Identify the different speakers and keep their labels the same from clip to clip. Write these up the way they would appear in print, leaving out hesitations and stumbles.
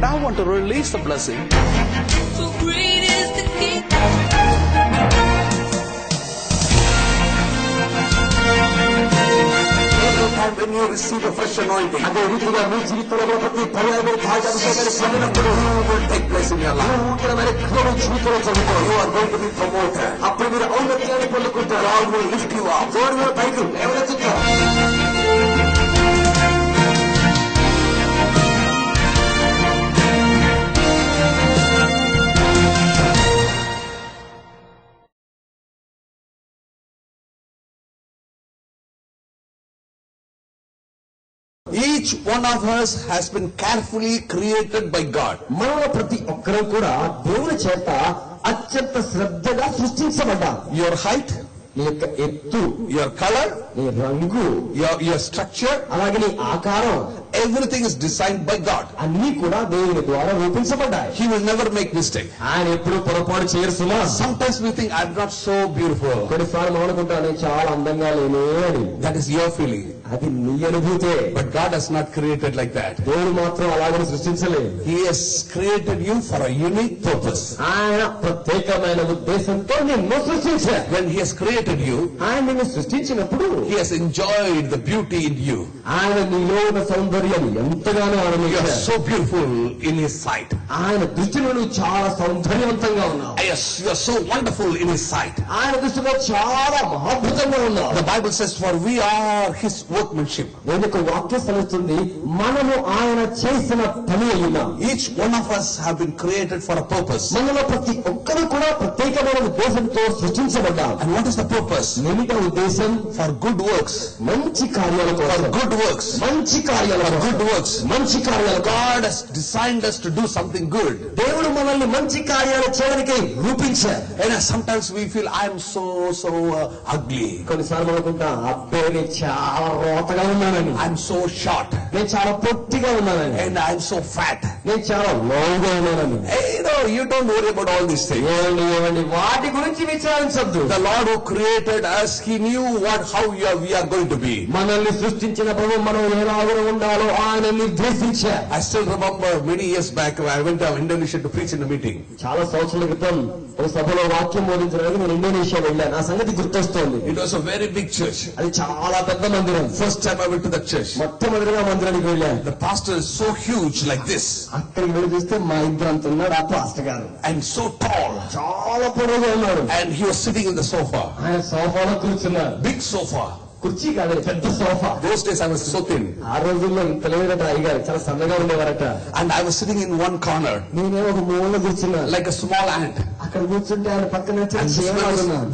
Speaker 1: I want to release the blessing.
Speaker 2: So great is the King.
Speaker 3: When you receive a fresh anointing, you will take place in your life. You are going to be promoted. God will lift you up.
Speaker 1: Each one of us has been carefully created by God.
Speaker 3: మనలో ప్రతి ఒక్కరూ కూడా దేవుని చేత అత్యంత శ్రద్ధగా సృష్టించబడ్డాం.
Speaker 1: Your height,
Speaker 3: నీ యొక్క ఎత్తు,
Speaker 1: your color,
Speaker 3: నీ రంగు,
Speaker 1: your structure,
Speaker 3: అలాగే నీ ఆకారం,
Speaker 1: everything is designed by God.
Speaker 3: అన్ని కూడా దేవుని ద్వారా రూపించబడ్డాయి.
Speaker 1: He will never make mistake.
Speaker 3: ఆయన ఎప్పుడు పొరపాటు చేయరు సుమా.
Speaker 1: Sometimes we think I'm not so beautiful.
Speaker 3: కొన్నిసార్లు మనం అనుకుంటాను చాలా అందంగా లేనే అని.
Speaker 1: That is your feeling.
Speaker 3: అది నీ అనుభూతే.
Speaker 1: But God has not created like that.
Speaker 3: దేవుడు మాత్రం అలాగని సృష్టించలేదు.
Speaker 1: He has created you for a unique purpose.
Speaker 3: ఆయన ప్రత్యేకమైన ఉద్దేశంతో నిన్ను సృష్టించాడు.
Speaker 1: When He has created you,
Speaker 3: ఆయన నిన్ను సృష్టించినప్పుడు
Speaker 1: He has enjoyed the beauty in you.
Speaker 3: ఆయన నీలో ఉన్న సౌందర్యం ఎంతగానో
Speaker 1: You are
Speaker 3: ఆనందించాడు.
Speaker 1: so beautiful in His sight.
Speaker 3: ఆయన దృష్టిలో నువ్వు చాలా సౌందర్యవంతంగా ఉన్నావు.
Speaker 1: Yes, you are so wonderful in His sight.
Speaker 3: ఆయన దృష్టిలో చాలా మహాద్భుతంగా ఉన్నావు.
Speaker 1: The Bible says, for we are His workmanship.
Speaker 3: నేను ఒక వాక్యం సెలవుతుంది, మనము ఆయన చేసిన పని అయినాం.
Speaker 1: Each one of us have been created for a purpose.
Speaker 3: మనలో ప్రతి ఒక్కరు కూడా ప్రత్యేకమైన ఉద్దేశంతో సృష్టించబడ్డాం.
Speaker 1: And what is the purpose?
Speaker 3: ఏమిటా ఉద్దేశం?
Speaker 1: For good works.
Speaker 3: మంచి కార్యాల
Speaker 1: For
Speaker 3: కోసం.
Speaker 1: good works.
Speaker 3: మంచి కార్యాల
Speaker 1: For
Speaker 3: కోసం.
Speaker 1: good works.
Speaker 3: మంచి కార్యాల కోసం.
Speaker 1: God has designed us to do something good.
Speaker 3: దేవుడు మనల్ని మంచి కార్యాలు చేయడానికి రూపించారు.
Speaker 1: And sometimes we feel I'm so ugly.
Speaker 3: కొన్నిసార్లు అనుకుంటా, అబ్బే నేను చాలా రోతగా ఉన్నానని,
Speaker 1: I'm so short.
Speaker 3: నేను చాలా పొట్టిగా ఉన్నానని,
Speaker 1: And I'm so fat.
Speaker 3: నేను చాలా లోవుగా ఉన్నానని.
Speaker 1: Hey, you don't worry about all these things.
Speaker 3: ఏమండి వాటి గురించి విచారించద్దు.
Speaker 1: The Lord who created us, He knew how we are going to be.
Speaker 3: మనల్ని సృష్టించిన ప్రభు మనం ఎలాగో ఉండాలో ఆయన నిర్దేశించారు.
Speaker 1: I still remember many years back I went to Indonesia to preach in a meeting.
Speaker 3: చాలా సంవత్సరాల క్రితం ఒక సభలో వాక్యం బోధించడానికి నేను ఇండోనేషియా వెళ్ళాను. ఆ సంగతి గుర్తొస్తోంది.
Speaker 1: It was a very big church.
Speaker 3: అది చాలా పెద్ద మందిరం.
Speaker 1: First time I went to that church.
Speaker 3: మొట్టమొదటిగా మందిరానికి వెళ్ళాను.
Speaker 1: The pastor is so huge like this.
Speaker 3: అక్కడికి వెళ్ళి చూస్తే మా ఇద్దరు అంత ఉన్నాడు ఆ పాస్టర్ గారు.
Speaker 1: And so tall.
Speaker 3: చాలా పొడవుగా ఉన్నాడు.
Speaker 1: And he was sitting in the sofa.
Speaker 3: ఆయన సోఫాలో కూర్చున్నారు.
Speaker 1: Big sofa.
Speaker 3: కుర్చీ కాదు, పెద్ద sofa.
Speaker 1: Those days I was so thin.
Speaker 3: ఆ రోజుల్లో ఇంత లేదట అయ్యగారు, చాలా సన్నగా ఉండేవారట.
Speaker 1: And I was sitting in one corner.
Speaker 3: నేనే ఒక మూల కూర్చున్నా,
Speaker 1: like a small ant.
Speaker 3: అక్కడ కూర్చుంటే ఆయన పక్కన
Speaker 1: And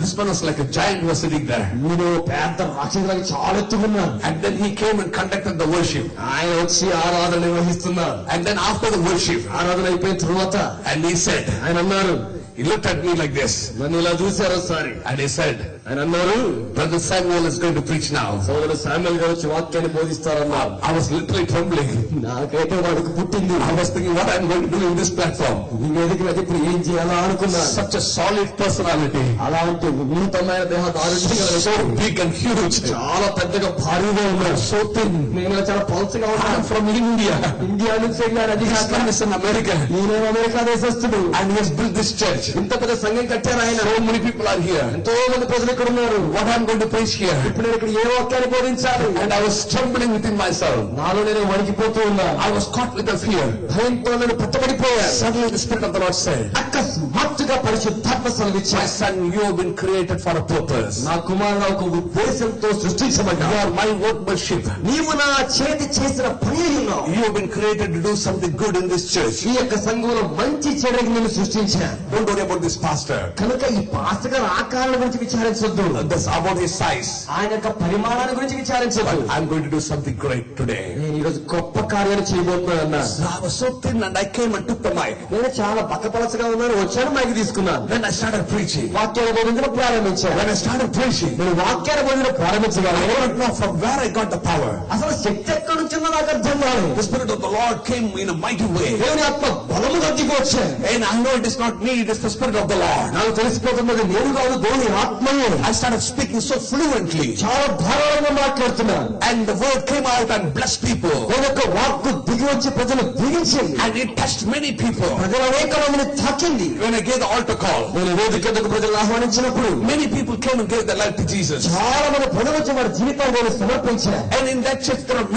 Speaker 1: this man was like a giant was sitting there.
Speaker 3: నేను పెద్ద రాక్షసులకు చాలా ఎత్తుకున్నాను.
Speaker 1: And then he came and conducted the worship.
Speaker 3: ఆయన వచ్చి ఆరాధన నిర్వహిస్తున్నారు.
Speaker 1: And then after the worship,
Speaker 3: ఆరాధన అయిపోయిన తర్వాత
Speaker 1: and he said,
Speaker 3: ఆయన అన్నారు,
Speaker 1: he looked at me like this.
Speaker 3: నన్ను ఇలా చూశారు ఒకసారి.
Speaker 1: And he said,
Speaker 3: ఆయన అన్నారు,
Speaker 1: Brother Samuel is going to preach now.
Speaker 3: సోదరుడు శామ్యూల్ గారు వచ్చి వాక్యాన్ని బోధిస్తారన్నారు.
Speaker 1: I was literally trembling.
Speaker 3: నాకైతే వాడికి పుట్టింది.
Speaker 1: I was thinking what I'm going to do in this platform.
Speaker 3: ఈ వేదిక మీద ఇప్పుడు ఏం చేయాలా అనుకున్నాను.
Speaker 1: Such a solid personality.
Speaker 3: అలాంటి ఉన్నతమైన దేహ దారుణ్యం,
Speaker 1: So big and huge.
Speaker 3: చాలా పెద్దగా భారీగా ఉన్నాడు.
Speaker 1: So thin.
Speaker 3: నేను చాలా పల్చగా
Speaker 1: I'm
Speaker 3: ఉన్నాను.
Speaker 1: from India.
Speaker 3: ఇండియా నుంచి వెళ్ళాను. అది
Speaker 1: This man is in America.
Speaker 3: నేనే America దేశస్తుడు.
Speaker 1: And he has built this church.
Speaker 3: ఇంత పెద్ద సంఘం కట్టారు ఆయన.
Speaker 1: So many people are here.
Speaker 3: ఎంతో మంది ప్రజలు ఇక్కడ ఉన్నారు.
Speaker 1: What I'm going to preach here.
Speaker 3: ఇప్పుడు నేను ఇక్కడ ఏ వాక్యాన్ని బోధించాలి?
Speaker 1: And I was trembling within myself.
Speaker 3: నాలో నేను వణికిపోతూ ఉన్నాను.
Speaker 1: I was caught with a fear.
Speaker 3: భయంతో నేను పట్టబడిపోయాను.
Speaker 1: Suddenly the Spirit of the Lord said,
Speaker 3: అకస్మాత్తుగా పరిశుద్ధాత్మ
Speaker 1: my
Speaker 3: సెలవిచ్చాడు,
Speaker 1: son, you have been created for a purpose.
Speaker 3: నా కుమారుడు ఒక ఉద్దేశంతో
Speaker 1: You
Speaker 3: సృష్టించబడ్డావు.
Speaker 1: are my workmanship.
Speaker 3: నీవు నా చేతి చేసిన పని ఉన్నావు.
Speaker 1: You have been created to do something good in this church.
Speaker 3: ఈ యొక్క సంఘంలో మంచి చెడుకి నేను సృష్టించాను.
Speaker 1: Don't worry about this pastor.
Speaker 3: కనుక ఈ పాస్టర్ గారి ఆకారాల గురించి విచారించొద్దు.
Speaker 1: That's about his size.
Speaker 3: ఆయన యొక్క పరిమాణాల గురించి విచారించొద్దు.
Speaker 1: But I'm going to do something great today.
Speaker 3: నేను ఈ రోజు గొప్ప కార్యాలు చేయబోతున్నాను అన్నా.
Speaker 1: I was so thin and I came and took the mic.
Speaker 3: నేను చాలా బక్కపలసగా ఉన్నాను, వచ్చాను మైక్ తీసుకున్నాను.
Speaker 1: Then I started preaching.
Speaker 3: వాక్యాన్ని బోధించడం ప్రారంభించాను.
Speaker 1: When I started preaching,
Speaker 3: నేను వాక్యాన్ని బోధించడం ప్రారంభించగానే
Speaker 1: I don't know from where I got the power.
Speaker 3: అసలు శక్తి ఎక్కడి నుంచిందో నాకు అర్థం కాదు.
Speaker 1: The Spirit of the Lord came in a mighty way.
Speaker 3: దేవుని ఆత్మ బలముగా దిగి వచ్చాను.
Speaker 1: And I know it is not me, it is the Spirit of the Lord.
Speaker 3: నాకు తెలిసిపోతున్నది నేను కాదు, దేవుని ఆత్మయే.
Speaker 1: I started speaking so fluently.
Speaker 3: చాలా ధారాళంగా మాట్లాడుతున్నాను.
Speaker 1: And the word came out and blessed people.
Speaker 3: నేను ఒక వాక్కు దిగి వచ్చి ప్రజలు దీవించింది.
Speaker 1: And it touched many people.
Speaker 3: ప్రజల అనేక మందిని తాకింది.
Speaker 1: When I gave the altar call,
Speaker 3: నేను వేదిక ఎదుగు ప్రజలు ఆహ్వానించినప్పుడు
Speaker 1: many people came and gave their life to Jesus.
Speaker 3: చాలా మంది ప్రజలు వచ్చి వారి జీవితాన్ని దేవునికి సమర్పించారు.
Speaker 1: And in that church there are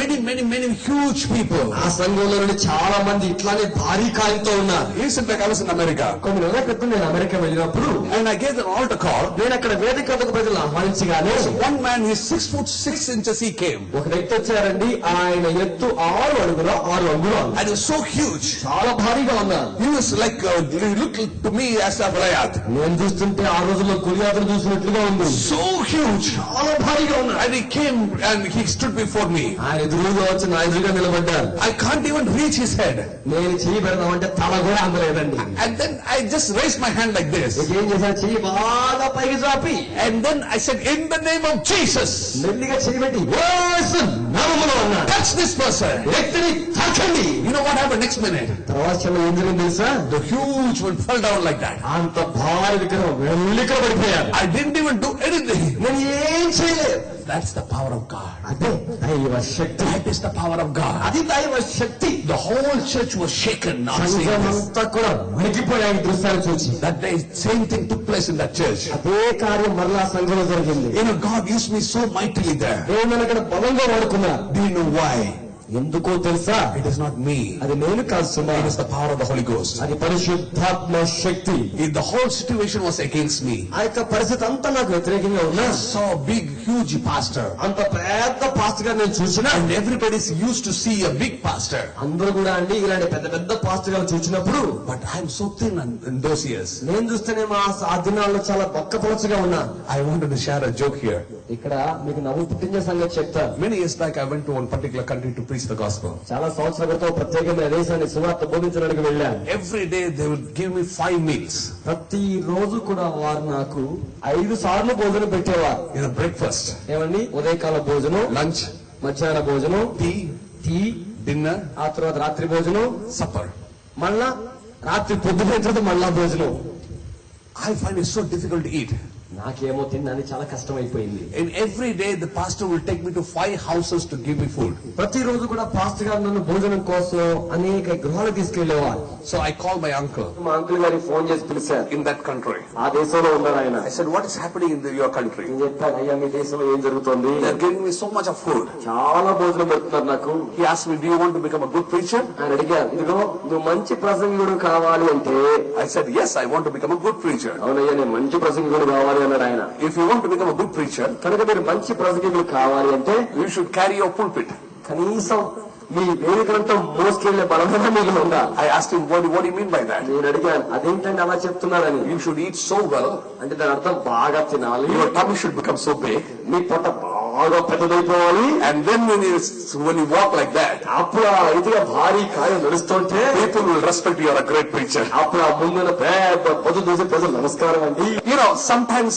Speaker 1: many huge people.
Speaker 3: ఆ సంఘంలో నుండి చాలా మంది ఇట్లానే భారీ కాయంతో ఉన్నారు.
Speaker 1: Recently I was in America.
Speaker 3: కొన్ని నెలల క్రితం నేను అమెరికా వెళ్ళినప్పుడు
Speaker 1: And I gave an altar call.
Speaker 3: నేను అక్కడ వేదిక ఎదుగు ప్రజలు ఆహ్వానించగానే
Speaker 1: One man, he's 6'6" he came.
Speaker 3: ఒక వ్యక్తి వచ్చారండి. ఆయన ఎత్తు 6 అడుగుల 6 అంగుళాలు.
Speaker 1: And he was so huge.
Speaker 3: చాలా భారీగా ఉన్నారు.
Speaker 1: He was like he looked to me as a Goliath.
Speaker 3: నేను చూస్తుంటే ఆ రోజుల్లో గొలియాతును చూసినట్లుగా ఉంది.
Speaker 1: So huge.
Speaker 3: చాలా భారీగా ఉన్నారు.
Speaker 1: And he came and he stood before me.
Speaker 3: ఆయన ఎదురుగా వచ్చి నా ఎదురుగా నిలబడ్డారు.
Speaker 1: I can't even reach his head.
Speaker 3: నేను చెయ్యి పెడదామంటే తల కూడా అందలేదండి.
Speaker 1: And then I just raised my hand like this.
Speaker 3: ఏం చేశాను? చెయ్యి బాగా పైకి చాపి
Speaker 1: And then I said, in the name of Jesus,
Speaker 3: మెల్లిగా చెయ్యి పెట్టి యేసు నామములో అన్నాడు.
Speaker 1: touch this person.
Speaker 3: వ్యక్తిని తాకండి.
Speaker 1: You know what happened next minute?
Speaker 3: తర్వాత ఏం జరిగింది తెలుసా?
Speaker 1: The huge one fell down like that.
Speaker 3: అంత భారీ విగ్రహం వెల్లిగా పడిపోయారు.
Speaker 1: I didn't even do anything.
Speaker 3: నేను ఏం చేయలేదు.
Speaker 1: That's the power of God.
Speaker 3: అదే దైవ శక్తి.
Speaker 1: That is the power of God.
Speaker 3: అది దైవ శక్తి.
Speaker 1: The whole church was shaken. Not seeing this.
Speaker 3: అంతా కూడా వణికిపోయాయి దృశ్యాలు చూసి.
Speaker 1: That day, same thing took place in that church.
Speaker 3: అదే కార్యం మరలా సంఘంలో జరిగింది.
Speaker 1: You know, God used me so mightily there.
Speaker 3: దేవుడు అక్కడ బలంగా వాడుకున్నారు.
Speaker 1: Do you know why?
Speaker 3: ఎందుకో తెలుసా?
Speaker 1: It is not me.
Speaker 3: అది నేను కాదు సుమా.
Speaker 1: It is the power of the Holy Ghost.
Speaker 3: అది పరిశుద్ధాత్మ శక్తి.
Speaker 1: The whole situation was against me.
Speaker 3: ఆ యొక్క పరిస్థితి అంతా నాకు వ్యతిరేకంగా ఉన్నా.
Speaker 1: I saw a big, huge pastor.
Speaker 3: అంత పెద్ద పాస్టర్ గారు నేను చూసినా.
Speaker 1: And everybody used to see a big pastor.
Speaker 3: అందరూ కూడా అండి ఇలాంటి పెద్ద పెద్ద పాస్టర్ గారు చూసినప్పుడు.
Speaker 1: But I'm so thin in those years.
Speaker 3: నేను చూస్తేనేమో ఆ దినాల్లో చాలా బక్కపలచగా ఉన్నా.
Speaker 1: I wanted to share a joke here.
Speaker 3: ఇక్కడ మీకు నవ్వు పుట్టించే సంగతి చెప్తాను.
Speaker 1: Many years back, I went to one particular country to preach the gospel.
Speaker 3: చాలా సంవత్సరాల క్రితం ప్రత్యేకమైన దేశాన్ని సువార్త బోధించడానికి వెళ్ళాను.
Speaker 1: Every day they would give me 5 meals.
Speaker 3: ప్రతి రోజు కూడా వారు నాకు 5 సార్లు భోజనం పెట్టేవారు.
Speaker 1: You know, breakfast,
Speaker 3: ఏమండి? ఉదయకాల భోజనం,
Speaker 1: lunch,
Speaker 3: మధ్యాహ్న భోజనం, టీ,
Speaker 1: dinner,
Speaker 3: ఆ తర్వాత రాత్రి భోజనం,
Speaker 1: supper.
Speaker 3: మళ్ళా రాత్రి పొద్దున మళ్ళా భోజనం.
Speaker 1: I find it so difficult to eat.
Speaker 3: నాకేమో తినడానికి చాలా కష్టం అయిపోయింది.
Speaker 1: And every day the pastor will take me to 5 houses to give me food.
Speaker 3: ప్రతిరోజు కూడా పాస్టర్ గారు నన్ను భోజనం కోసం అనేక గృహాలకు తీసుకెళ్లేవారు.
Speaker 1: So I called my uncle.
Speaker 3: మా అంకుల్ గారికి ఫోన్ చేసి పిలిచారు.
Speaker 1: In that country.
Speaker 3: ఆ దేశంలో ఉన్నారు ఆయన.
Speaker 1: I said, what is happening in your country?
Speaker 3: నేను చెప్పాను, అయ్యా మీ దేశంలో ఏం జరుగుతుంది?
Speaker 1: They are giving me so much of food.
Speaker 3: చాలా భోజనం పెడుతున్నారు నాకు.
Speaker 1: He asked me, do you want to become a good preacher?
Speaker 3: ఆయన అడిగారు, ఇదిగో నువ్వు మంచి ప్రసంగుడు కావాలి అంటే.
Speaker 1: I said, yes, I want to become a good preacher.
Speaker 3: అవునయ్యా నేను మంచి ప్రసంగుడు కావాలి అన్నాడు ఆయన.
Speaker 1: If you want to become a good preacher,
Speaker 3: కనుక మీరు మంచి ప్రసంగుడు కావాలి అంటే
Speaker 1: you should carry your pulpit.
Speaker 3: కనీసం మీ వేదికలంతా మోసుకెళ్లే బలమైన మీకు ఉందా?
Speaker 1: I asked him, what do you mean by that?
Speaker 3: నేను అడిగాను, అదేంటండి అలా చెప్తున్నారని.
Speaker 1: You should eat so well.
Speaker 3: అంటే దాని అర్థం బాగా తినాలి.
Speaker 1: Your tummy should become so big.
Speaker 3: మీ పొట్ట బాగా పెద్దదైపోవాలి.
Speaker 1: And then when you walk like that,
Speaker 3: అప్పుడు ఆ ఇదిగా భారీ కాయం నడుస్తుంటే
Speaker 1: people will respect you are a great preacher.
Speaker 3: అప్పుడు ఆ ముందున్న పెద్ద పొద్దు చూసి ప్రజలు నమస్కారం అండి.
Speaker 1: You know, sometimes,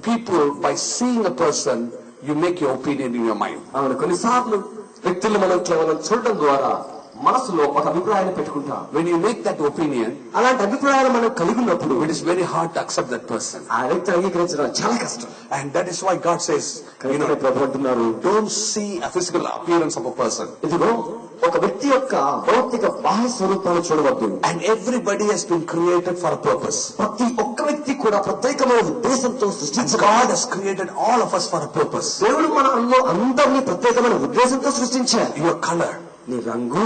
Speaker 1: people, by seeing a person, you make your opinion in your mind.
Speaker 3: అవును, కొన్నిసార్లు వ్యక్తులు మనం కేవలం చూడడం ద్వారా మనసులో ఒక అభిప్రాయాన్ని పెట్టుకుంటాం.
Speaker 1: When you make that opinion,
Speaker 3: అలాంటి అభిప్రాయాలు మనం కలిగి ఉన్నప్పుడు
Speaker 1: it is very hard to accept that person.
Speaker 3: ఆ వ్యక్తి అంగీకరించడం చాలా కష్టం.
Speaker 1: And that is why God says,
Speaker 3: ప్రభు అంటున్నారు,
Speaker 1: don't see a physical appearance of a person.
Speaker 3: ఇదిగో ఒక వ్యక్తి యొక్క భౌతిక బాహ్య స్వరూపాన్ని చూడవద్దు.
Speaker 1: And everybody has been created for a purpose.
Speaker 3: ప్రతి ఒక్క వ్యక్తి కూడా ప్రత్యేకమైన ఉద్దేశంతో సృష్టించాడు.
Speaker 1: God has created all of us for a purpose.
Speaker 3: దేవుడు మనలో అందరినీ ప్రత్యేకమైన ఉద్దేశంతో సృష్టించాడు.
Speaker 1: Your color,
Speaker 3: నీ రంగు,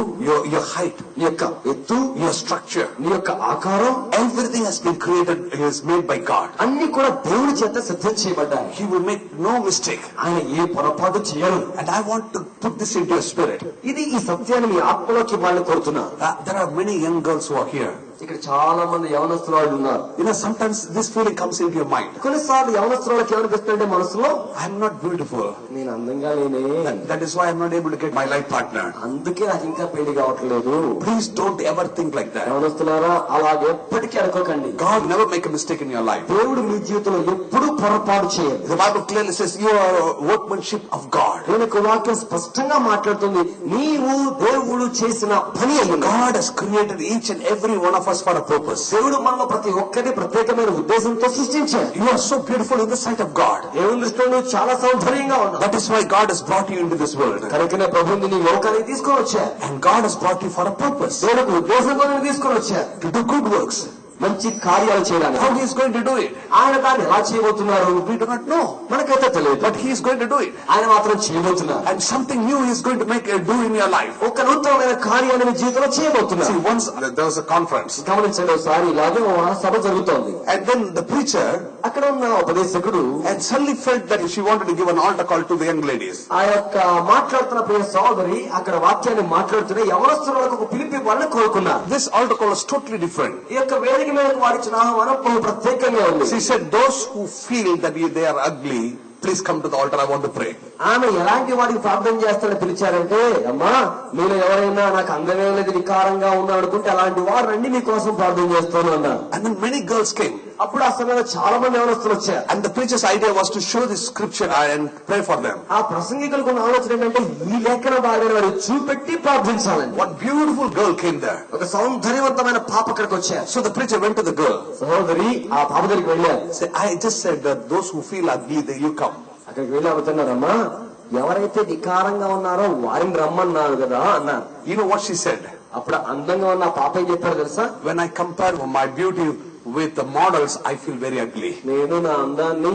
Speaker 1: your height,
Speaker 3: నీ యొక్క ఎత్తు,
Speaker 1: your structure,
Speaker 3: నీ యొక్క ఆకారం,
Speaker 1: everything has been created, is made by God.
Speaker 3: అన్ని కూడా దేవుడి చేత సిద్ధం చేయబడ్డాయి.
Speaker 1: He will make no mistake.
Speaker 3: ఆయన ఏ పొరపాటు చేయరు.
Speaker 1: And I want to put this into your spirit.
Speaker 3: ఇది ఈ సత్యాన్ని మీ ఆత్మలోకి ఇవ్వాలని కోరుతున్నా.
Speaker 1: There are many young girls who are here.
Speaker 4: ఇక్కడ చాలా మంది యవనస్తుల వాళ్ళు ఉన్నారు.
Speaker 1: Sometimes this feeling comes into your mind.
Speaker 4: కొన్నిసార్లు యవనస్తుల వాళ్ళకి ఏమనిపిస్తుందంటే మనసులో,
Speaker 1: I'm not beautiful.
Speaker 4: నేను అందంగా లేనే,
Speaker 1: That is why I'm not able to get my life partner.
Speaker 4: అందుకే నాకు ఇంకా పెళ్లి కావట్లేదు.
Speaker 1: Please don't ever think like that.
Speaker 4: యవనస్తులారా అలాగే ఎప్పటికీ అనుకోకండి.
Speaker 1: God never make a mistake in your life.
Speaker 4: దేవుడు మీ జీవితంలో ఎప్పుడూ పొరపాటు చేయదు.
Speaker 1: The Bible clearly says you are a workmanship of God.
Speaker 4: దేవుని వాక్యం స్పష్టంగా మాట్లాడుతుంది, నీవు దేవుడు చేసిన పని అయ్యింది.
Speaker 1: God has created each and every one of us for a purpose.
Speaker 4: దేవుడు మనలో ప్రతి ఒక్కరిని ప్రత్యేకమైన ఉద్దేశంతో సృష్టించాడు.
Speaker 1: You are so beautiful in the sight of God.
Speaker 4: దేవుని దృష్టిలో నువ్వు చాలా సౌందర్యంగా ఉన్నావు.
Speaker 1: That is why God has brought you into this world.
Speaker 4: కనుకనే ప్రభువుని నీ లోకానికి తీసుకొని వచ్చాడు.
Speaker 1: And God has brought you for a purpose.
Speaker 4: దేవుడు ఉద్దేశంతో నేను తీసుకొని వచ్చాడు.
Speaker 1: To do good works.
Speaker 4: మంచి కార్యాలు చేయడానికి.
Speaker 1: How he is going to do it?
Speaker 4: ఆయన దాన్ని ఎలా చేయబోతున్నారు?
Speaker 1: We do not know.
Speaker 4: మనకైతే తెలియదు.
Speaker 1: But he is going to do it.
Speaker 4: ఆయన మాత్రం చేయబోతున్నారు.
Speaker 1: And something new he is going to do in your life.
Speaker 4: ఒక నూతనమైన కార్యాన్ని మీ జీవితంలో చేయబోతున్నారు.
Speaker 1: See, once there was a conference.
Speaker 4: గమనించండి, ఒకసారి ఇలాగే ఒక సభ జరుగుతోంది.
Speaker 1: And then the preacher
Speaker 4: అక్కడ ఉన్న ఉపదేశకుడు
Speaker 1: and suddenly felt that she wanted to give an altar call to the young ladies.
Speaker 4: ఆ యొక్క మాట్లాడుతున్న ప్రియ సోదరి అక్కడ వాక్యాన్ని మాట్లాడుతున్న యవనస్తులకు ఒక పిలుపు ఇవ్వాలని కోరుకున్నారు.
Speaker 1: This altar call was totally different.
Speaker 4: ఈ యొక్క వేదిక మీద వాడిచ్చిన ఆహ్వానం ప్రత్యేకంగా ఉంది.
Speaker 1: She said, those who feel that they are ugly, please come to the altar, I want to pray.
Speaker 4: ఆమె ఎలాంటి వాడికి ప్రార్థన చేస్తాడని పిలిచారంటే, అమ్మా మీరు ఎవరైనా నాకు అందమే లేదు వికారంగా ఉన్నా అనుకుంటే అలాంటి వారు రండి మీకోసం ప్రార్థన చేస్తాను అన్నారు.
Speaker 1: And then many girls came.
Speaker 4: అప్పుడు ఆ సమయంలో చాలా మంది యవనస్తులు వచ్చారు.
Speaker 1: And the preacher's idea was to show this scripture and pray for them.
Speaker 4: ఆ ప్రసంగికులకు ఉన్న ఆలోచన ఏంటంటే ఈ లేఖన భాగాన్ని వారు చూపెట్టి ప్రార్థించాలని.
Speaker 1: One beautiful girl came there.
Speaker 4: ఒక సౌందర్యవంతమైన పాప అక్కడికి వచ్చారు.
Speaker 1: So the preacher went to the girl.
Speaker 4: సహోదరి ఆ పాప దగ్గరికి వెళ్ళారు.
Speaker 1: Say, I just said that those who feel ugly, they you come.
Speaker 4: అక్కడికి వెళ్ళి అడుగుతున్నారమ్మా, ఎవరైతే వికారంగా ఉన్నారో వారిని రమ్మన్నారు కదా అన్నారు.
Speaker 1: You know what she said?
Speaker 4: అప్పుడు అందంగా ఉన్న పాప ఏం చెప్పారు తెలుసా?
Speaker 1: When I compare my beauty with the models, I feel very ugly.
Speaker 4: నేను నా అందాన్ని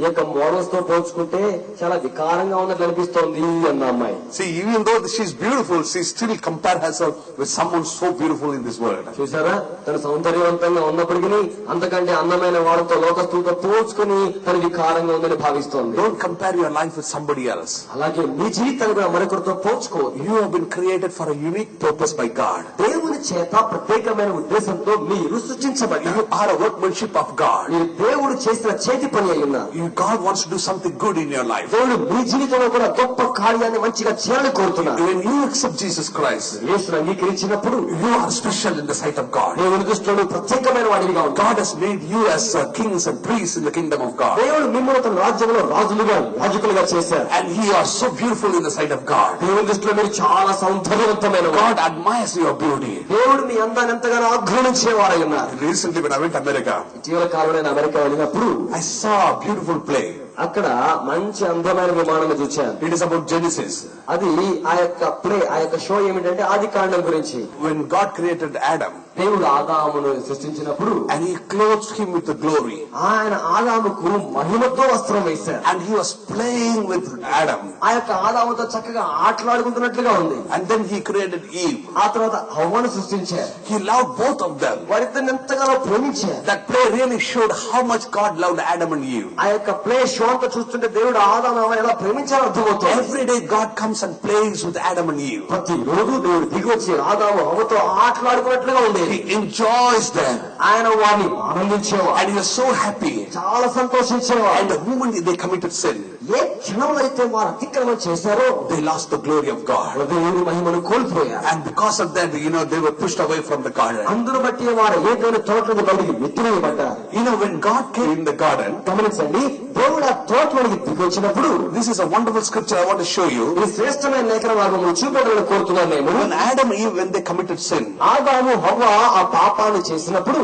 Speaker 4: ఈ యొక్క మోడల్స్ తో పోల్చుకుంటే చాలా వికారంగా ఉన్నట్టు అనిపిస్తోంది అన్న అమ్మాయి.
Speaker 1: See, even though she is beautiful, she still compare herself with someone so beautiful in this world.
Speaker 4: చూసారా, తన సౌందర్యవంతంగా ఉన్నప్పటికీ అంతకంటే అందమైన వాడితో లోకస్తులతో పోల్చుకుని తన వికారంగా ఉందని భావిస్తోంది.
Speaker 1: Don't compare your life with somebody else.
Speaker 4: అలాగే మీ జీవితాన్ని కూడా మరొకరితో పోల్చుకోవద్దు.
Speaker 1: You have been created for a unique purpose by God.
Speaker 4: దేవుని చేత ప్రత్యేకమైన ఉద్దేశంతో మీరు సృష్టించబడ్డారు.
Speaker 1: You are a workmanship of God.
Speaker 4: మీరు దేవుడు చేసిన చేతి పని అయి ఉన్నారు.
Speaker 1: God wants to do something good in your life.
Speaker 4: దేవుడు మీ జీవితంలో కూడా గొప్ప కార్యాన్ని మంచిగా చేయాలని కోరుతున్నారు.
Speaker 1: When you accept Jesus Christ,
Speaker 4: యేసును అంగీకరించినప్పుడు
Speaker 1: you are special in the sight of God.
Speaker 4: దేవుని దృష్టిలో ప్రత్యేకమైన వాడిగా ఉంటారు.
Speaker 1: God has made you as kings and priests in the kingdom of God.
Speaker 4: దేవుడు మిమ్మల్ని తన రాజ్యంలో రాజులుగా చేశారు.
Speaker 1: And you are so beautiful in the sight of God.
Speaker 4: దేవుని దృష్టిలో మీరు చాలా సౌందర్యవంతమైన
Speaker 1: God admires your beauty.
Speaker 4: దేవుడు మీ అందాన్ని ఎంతగానో ఆగ్రహించేవారై ఉన్నారు.
Speaker 1: Recently when I went to America,
Speaker 4: ఇటీవల కాలంలో నేను అమెరికా వెళ్ళినప్పుడు
Speaker 1: I saw a beautiful play.
Speaker 4: అక్కడ మంచి అందమైన విమానం చూశాను.
Speaker 1: It is about Genesis.
Speaker 4: అది ఆ యొక్క ప్లే, ఆ యొక్క షో ఏమిటంటే ఆది కాండం గురించి.
Speaker 1: When God created Adam,
Speaker 4: దేవుడు ఆదామును సృష్టించినప్పుడు
Speaker 1: and he clothed him with the glory,
Speaker 4: ఆయన ఆదాముకు మహిమతో వస్త్రం వేశారు.
Speaker 1: and he was playing with Adam,
Speaker 4: ఆ యొక్క ఆదాముతో చక్కగా ఆటలాడుకుంటున్నట్లుగా ఉంది.
Speaker 1: and then he created Eve.
Speaker 4: ఆ తర్వాత హవ్వను సృష్టించారు.
Speaker 1: He loved both of them.
Speaker 4: వారిద్దరిని ఎంతగానో ప్రేమించారు.
Speaker 1: That play really showed how much God loved Adam and Eve.
Speaker 4: ఆ యొక్క ప్లే షో అంతా చూస్తుంటే దేవుడు ఆదాము ఎలా ప్రేమించారో అర్థమవుతుంది.
Speaker 1: Every day God comes and plays with Adam and Eve.
Speaker 4: ప్రతి రోజు దేవుడు దిగి వచ్చి ఆదాము హవ్వతో ఆటలాడుకున్నట్లుగా ఉండేది.
Speaker 1: He enjoys them,
Speaker 4: ఆయన వారిని ఆనందించేవాడు.
Speaker 1: and he was so happy.
Speaker 4: చాలా సంతోషించేవాడు.
Speaker 1: And the moment they committed sin,
Speaker 4: ఏ క్షణంలో అయితే వారు అతిక్రమం చేశారో
Speaker 1: they lost the glory of God.
Speaker 4: దేవుని మహిమను కోల్పోయారు.
Speaker 1: And because of that, they were pushed away from the garden.
Speaker 4: అందును బట్టి వారు ఏదైనా తోటలోకి బయటికి నెట్టివేయబడ్డారు.
Speaker 1: When God came in the garden,
Speaker 4: గమనించండి, దేవుడు ఆ తోటలోకి దిగి వచ్చినప్పుడు,
Speaker 1: this is a wonderful scripture I want to show you.
Speaker 4: ఈ శ్రేష్టమైన లేఖన భాగమును చూపెట్టాలని కోరుతున్నాను నేను.
Speaker 1: When Adam and Eve, when they committed sin,
Speaker 4: ఆదాము హవ్వ ఆ పాపాన్ని చేసినప్పుడు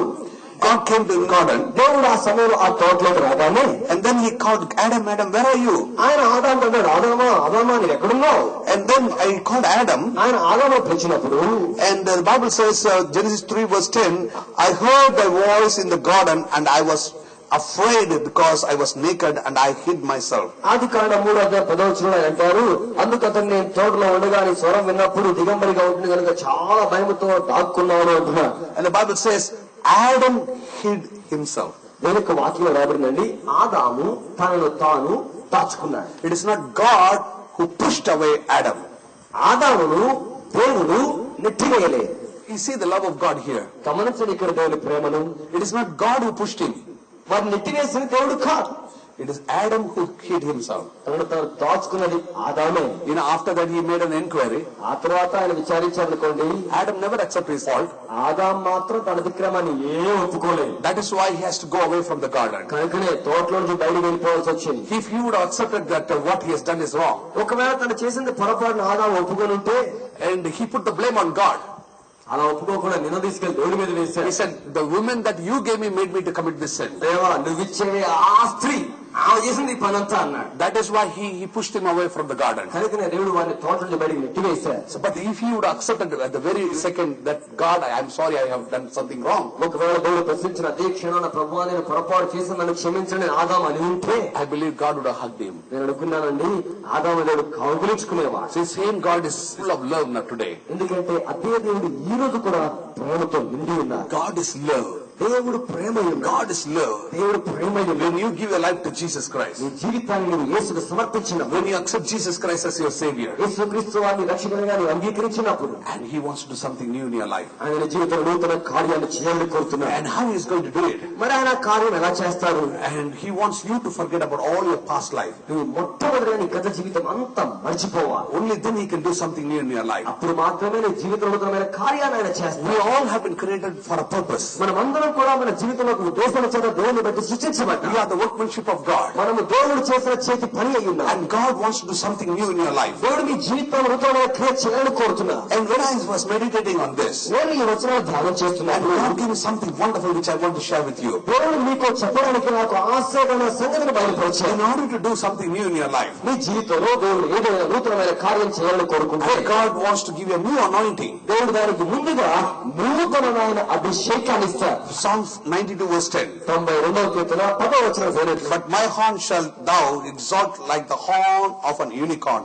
Speaker 1: God came to the garden,
Speaker 4: దేవుడు ఆ సమయంలో ఆ తోటలోకి రాగానే,
Speaker 1: and then he called Adam, Adam, where are you?
Speaker 4: ఆయన ఆదాము అన్నాడు, ఆదామా నేను ఎక్కడున్నావు?
Speaker 1: And then I called Adam,
Speaker 4: ఆయన ఆదాము పిలిచినప్పుడు,
Speaker 1: and the Bible says, Genesis 3 verse 10, I heard thy voice in the garden, and I was afraid because I was naked and I hid myself.
Speaker 4: ఆది కాండం 3:10 అంటారు, అందుకు అతను నేను తోటలో ఉండగా నీ స్వరం విన్నప్పుడు దిగంబరిగా ఉంటుంది కనుక చాలా భయముతో దాక్కున్నాను అంటున్నాడు.
Speaker 1: And the Bible says Adam hid himself.
Speaker 4: నేను ఒక వాక్యం రాబడిందండి, ఆదాము తనను తాను దాచుకున్నాడు.
Speaker 1: It is not God who pushed away Adam.
Speaker 4: ఆదామును దేవుడు నెట్టివేయలేదు.
Speaker 1: You see the love of God here.
Speaker 4: గమనించండి ఇక్కడ దేవుని ప్రేమను.
Speaker 1: It is not God who pushed him.
Speaker 4: వారిని నెట్టివేసిన దేవుడు కాదు.
Speaker 1: It is Adam who hid himself.
Speaker 4: తనను తాను దాచుకున్నది ఆదామే.
Speaker 1: After that he made an inquiry.
Speaker 4: ఆ తర్వాత ఆయన విచారించారనుకోండి,
Speaker 1: Adam never accepted his fault.
Speaker 4: Adam మాత్రం తన అతిక్రమాన్ని ఒప్పుకోలేదు.
Speaker 1: That is why he has to go away from the garden.
Speaker 4: కనుకనే తోటలో నుంచి బయటికి వెళ్ళిపోవాల్సి వచ్చింది.
Speaker 1: If he would have accepted that what he has done is wrong,
Speaker 4: ఒకవేళ తను చేసింది పొరపాటున ఆదాం ఒప్పుకొని ఉంటే,
Speaker 1: and he put the blame on God.
Speaker 4: అలా ఒప్పుకోకుండా నిన్న తీసుకెళ్లి దేవుడి మీద వేశాడు.
Speaker 1: He said, the woman that you gave me made me to commit this sin.
Speaker 4: దేవా నువ్విచ్చే ఆ స్త్రీ ఆమె చేసింది ఈ పనంతా అన్నాడు.
Speaker 1: That is why he pushed him away from the garden.
Speaker 4: కనుకనే దేవుడు వారిని తోట నుంచి బయటికి నెట్టివేశాడు.
Speaker 1: So, but if he would have accepted at the very second that God, I am sorry, I have done something wrong.
Speaker 4: ఒకవేళ దేవుడు ప్రశ్నించిన అదే క్షణాన ప్రభువా నేను పొరపాటు చేసి నన్ను క్షమించండి ఆదాం అని ఉంటే,
Speaker 1: I believe God would have hugged him.
Speaker 4: నేను అనుకున్నానండి ఆదాము దేవుడు కౌగిలించుకునేవాడు.
Speaker 1: So same God is full of love now today.
Speaker 4: ఎందుకంటే అదే దేవుడు ఈ రోజు కూడా ప్రేమతో నిండి ఉన్నారు.
Speaker 1: God is love.
Speaker 4: దేవుడు ప్రేమయుడు.
Speaker 1: God is love.
Speaker 4: దేవుడు ప్రేమయుడు.
Speaker 1: When you give your life to Jesus Christ,
Speaker 4: నీ జీవితాన్ని నువ్వు యేసుకు సమర్పించినప్పుడు,
Speaker 1: when you accept Jesus Christ as your Savior,
Speaker 4: యేసుక్రీస్తు వారిని రక్షకునిగా నీవు అంగీకరించినప్పుడు,
Speaker 1: and He wants to do something new in your life,
Speaker 4: ఆయన నీ జీవితంలో నూతన కార్యాన్ని చేయాలని కోరుతున్నాడు.
Speaker 1: and how He is going to do it,
Speaker 4: మరి ఆయన కార్యం ఎలా చేస్తారు?
Speaker 1: and He wants you to forget about all your past life.
Speaker 4: నువ్వు మొట్టమొదటిగా నీ గత జీవితం అంతా మర్చిపోవాలి.
Speaker 1: Only then He can do something new in your life.
Speaker 4: అప్పుడు మాత్రమే నీ జీవితంలో నూతనమైన కార్యాన్ని ఆయన చేస్తాడు.
Speaker 1: We all have been created for a purpose.
Speaker 4: మనమందరం కూడా మన జీవితంలో ఉద్దేశం చేత దేవుని బట్టి సృష్టించబడ్డాం.
Speaker 1: We are the workmanship of God,
Speaker 4: మనము దేవుడు చేసిన చేతి పని అయి ఉన్నాం.
Speaker 1: and God wants to do something new in your life.
Speaker 4: దేవుడు మీ జీవితంలో నూతనమైన క్రియ చేయాలని కోరుతున్నా.
Speaker 1: And when I was meditating on this,
Speaker 4: నేను ఈ వచనాలు ధ్యానం
Speaker 1: and
Speaker 4: చేస్తున్నాను.
Speaker 1: God gave me something wonderful which I want to share with you.
Speaker 4: దేవుడు మీకు చెప్పడానికి నాకు ఆశ్చర్యమైన సంగతిని బయలుపరిచాడు.
Speaker 1: In order to do something new in your life,
Speaker 4: మీ జీవితంలో దేవుడు ఏదైనా నూతనమైన కార్యం చేయాలని కోరుకుంటే,
Speaker 1: and God wants to give you a new anointing.
Speaker 4: దేవుడు దానికి ముందుగా నూతనమైన అభిషేకాన్ని ఇస్తాడు.
Speaker 1: Psalms 92 verse 10.
Speaker 4: 92వ కీర్తన 10వ వచనం చూడండి.
Speaker 1: But my horn shall thou exalt like the horn of an unicorn.